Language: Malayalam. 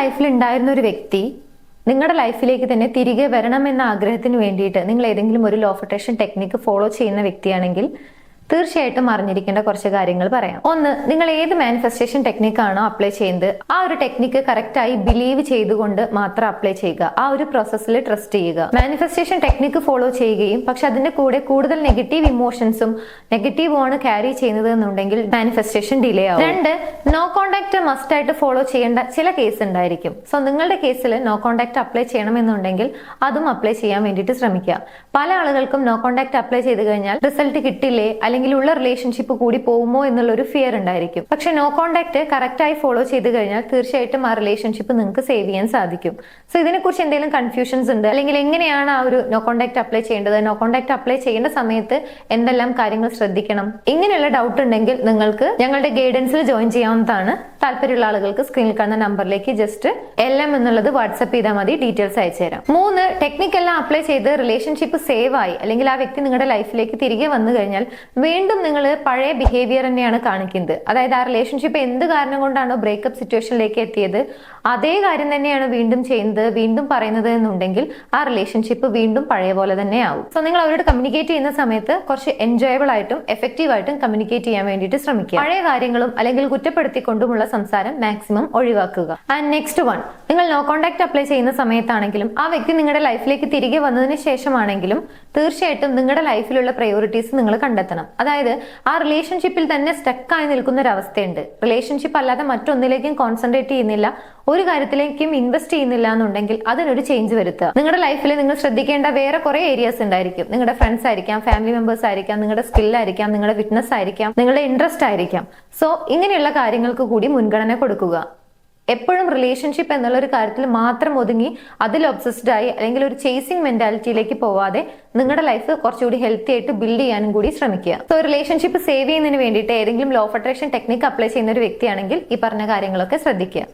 ലൈഫിൽ ഉണ്ടായിരുന്ന ഒരു വ്യക്തി നിങ്ങളുടെ ലൈഫിലേക്ക് തന്നെ തിരികെ വരണമെന്ന ആഗ്രഹത്തിന് വേണ്ടിയിട്ട് നിങ്ങൾ ഏതെങ്കിലും ഒരു law of attraction technique follow ചെയ്യുന്ന വ്യക്തിയാണെങ്കിൽ തീർച്ചയായിട്ടും അറിഞ്ഞിരിക്കേണ്ട കുറച്ച് കാര്യങ്ങൾ പറയാം. ഒന്ന്, നിങ്ങൾ ഏത് മാനിഫെസ്റ്റേഷൻ ടെക്നിക്കാണോ അപ്ലൈ ചെയ്യുന്നത് ആ ഒരു ടെക്നിക്ക് കറക്റ്റായി ബിലീവ് ചെയ്തുകൊണ്ട് മാത്രം അപ്ലൈ ചെയ്യുക. ആ ഒരു പ്രോസസ്സിൽ ട്രസ്റ്റ് ചെയ്യുക. മാനിഫെസ്റ്റേഷൻ ടെക്നിക്ക് ഫോളോ ചെയ്യുകയും പക്ഷെ അതിന്റെ കൂടെ കൂടുതൽ നെഗറ്റീവ് ഇമോഷൻസും നെഗറ്റീവും ആണ് ക്യാരി ചെയ്യുന്നത് എന്നുണ്ടെങ്കിൽ മാനിഫെസ്റ്റേഷൻ ഡിലേ ആവും. രണ്ട്, നോ കോണ്ടാക്ട് മസ്റ്റ് ആയിട്ട് ഫോളോ ചെയ്യേണ്ട ചില കേസ് ഉണ്ടായിരിക്കും. സോ നിങ്ങളുടെ കേസിൽ നോ കോണ്ടാക്ട് അപ്ലൈ ചെയ്യണമെന്നുണ്ടെങ്കിൽ അതും അപ്ലൈ ചെയ്യാൻ വേണ്ടിയിട്ട് ശ്രമിക്കുക. പല ആളുകൾക്കും നോ കോണ്ടാക്ട് അപ്ലൈ ചെയ്ത് കഴിഞ്ഞാൽ റിസൾട്ട് കിട്ടില്ലേ അല്ലെങ്കിൽ ഉള്ള റിലേഷൻഷിപ്പ് കൂടി പോകുമോ എന്നുള്ള ഒരു ഫിയർ ഉണ്ടായിരിക്കും. പക്ഷെ നോ കോണ്ടാക്ട് കറക്റ്റായി ഫോളോ ചെയ്ത് കഴിഞ്ഞാൽ തീർച്ചയായിട്ടും ആ റിലേഷൻഷിപ്പ് നിങ്ങൾക്ക് സേവ് ചെയ്യാൻ സാധിക്കും. സോ ഇതിനെക്കുറിച്ച് എന്തെങ്കിലും കൺഫ്യൂഷൻസ് ഉണ്ട് അല്ലെങ്കിൽ എങ്ങനെയാണ് ആ ഒരു നോ കോണ്ടാക്ട് അപ്ലൈ ചെയ്യേണ്ടത്, നോ കോണ്ടാക്ട് അപ്ലൈ ചെയ്യേണ്ട സമയത്ത് എന്തെല്ലാം കാര്യങ്ങൾ ശ്രദ്ധിക്കണം, ഇങ്ങനെയുള്ള ഡൗട്ട് ഉണ്ടെങ്കിൽ നിങ്ങൾക്ക് ഞങ്ങളുടെ ഗൈഡൻസിൽ ജോയിൻ ചെയ്യാവുന്നതാണ്. താല്പര്യമുള്ള ആളുകൾക്ക് സ്ക്രീനിൽ കാണുന്ന നമ്പറിലേക്ക് ജസ്റ്റ് LM എന്നുള്ളത് വാട്സ്ആപ്പ് ചെയ്താൽ മതി, ഡീറ്റെയിൽസ് അയച്ചു തരാം. മൂന്ന്, ടെക്നിക് എല്ലാം അപ്ലൈ ചെയ്ത് റിലേഷൻഷിപ്പ് സേവ് ആയി അല്ലെങ്കിൽ ആ വ്യക്തി നിങ്ങളുടെ ലൈഫിലേക്ക് തിരികെ വന്നു കഴിഞ്ഞാൽ വീണ്ടും നിങ്ങൾ പഴയ ബിഹേവിയർ തന്നെയാണ് കാണിക്കുന്നത്. അതായത് ആ റിലേഷൻഷിപ്പ് എന്ത് കാരണം കൊണ്ടാണോ ബ്രേക്കപ്പ് സിറ്റുവേഷനിലേക്ക് എത്തിയത് അതേ കാര്യം തന്നെയാണ് വീണ്ടും ചെയ്യുന്നത്, വീണ്ടും പറയുന്നത് എന്നുണ്ടെങ്കിൽ ആ റിലേഷൻഷിപ്പ് വീണ്ടും പഴയ പോലെ തന്നെ ആവും. സോ നിങ്ങൾ അവരോട് കമ്മ്യൂണിക്കേറ്റ് ചെയ്യുന്ന സമയത്ത് കുറച്ച് എൻജോയബിൾ ആയിട്ടും എഫക്റ്റീവ് ആയിട്ടും കമ്മ്യൂണിക്കേറ്റ് ചെയ്യാൻ വേണ്ടിയിട്ട് ശ്രമിക്കുക. പഴയ കാര്യങ്ങളും അല്ലെങ്കിൽ കുറ്റപ്പെടുത്തിക്കൊണ്ടുമുള്ള സംസാരം മാക്സിമം ഒഴിവാക്കുക. ആൻഡ് നെക്സ്റ്റ് വൺ, നിങ്ങൾ നോ കോണ്ടാക്ട് അപ്ലൈ ചെയ്യുന്ന സമയത്താണെങ്കിലും ആ വ്യക്തി നിങ്ങളുടെ ലൈഫിലേക്ക് തിരികെ വന്നതിന് ശേഷമാണെങ്കിലും തീർച്ചയായിട്ടും നിങ്ങളുടെ ലൈഫിലുള്ള പ്രയോറിറ്റീസ് നിങ്ങൾ കണ്ടെത്തണം. അതായത് ആ റിലേഷൻഷിപ്പിൽ തന്നെ സ്റ്റക്കായി നിൽക്കുന്ന ഒരു അവസ്ഥയുണ്ട്. റിലേഷൻഷിപ്പ് അല്ലാതെ മറ്റൊന്നിലേക്കും കോൺസെൻട്രേറ്റ് ചെയ്യുന്നില്ല, ഒരു കാര്യത്തിലേക്കും ഇൻവെസ്റ്റ് ചെയ്യുന്നില്ല എന്നുണ്ടെങ്കിൽ അതിനൊരു ചേഞ്ച് വരുത്തുക. നിങ്ങളുടെ ലൈഫിൽ നിങ്ങൾ ശ്രദ്ധിക്കേണ്ട വേറെ കുറെ ഏരിയാസ് ഉണ്ടായിരിക്കും. നിങ്ങളുടെ ഫ്രണ്ട്സ് ആയിരിക്കാം, ഫാമിലി മെമ്പേഴ്സ് ആയിരിക്കാം, നിങ്ങളുടെ സ്കില്ലായിരിക്കാം, നിങ്ങളുടെ ഫിറ്റ്നസ് ആയിരിക്കാം, നിങ്ങളുടെ ഇൻട്രസ്റ്റ് ആയിരിക്കാം. സോ ഇങ്ങനെയുള്ള കാര്യങ്ങൾക്ക് കൂടി മുൻഗണന കൊടുക്കുക. എപ്പോഴും റിലേഷൻഷിപ്പ് എന്നുള്ള ഒരു കാര്യത്തിൽ മാത്രം ഒതുങ്ങി അതിൽ ഒബ്സസ്ഡ് ആയി അല്ലെങ്കിൽ ഒരു ചേസിങ് മെന്റാലിറ്റിയിലേക്ക് പോവാതെ നിങ്ങളുടെ ലൈഫ് കുറച്ചുകൂടി ഹെൽത്തി ആയിട്ട് ബിൽഡ് ചെയ്യാനും കൂടി ശ്രമിക്കുക. സോ റിലേഷൻഷിപ്പ് സേവ് ചെയ്യുന്നതിന് വേണ്ടിയിട്ട് ഏതെങ്കിലും law of attraction technique apply ചെയ്യുന്ന ഒരു വ്യക്തിയാണെങ്കിൽ ഈ പറഞ്ഞ കാര്യങ്ങളൊക്കെ ശ്രദ്ധിക്കുക.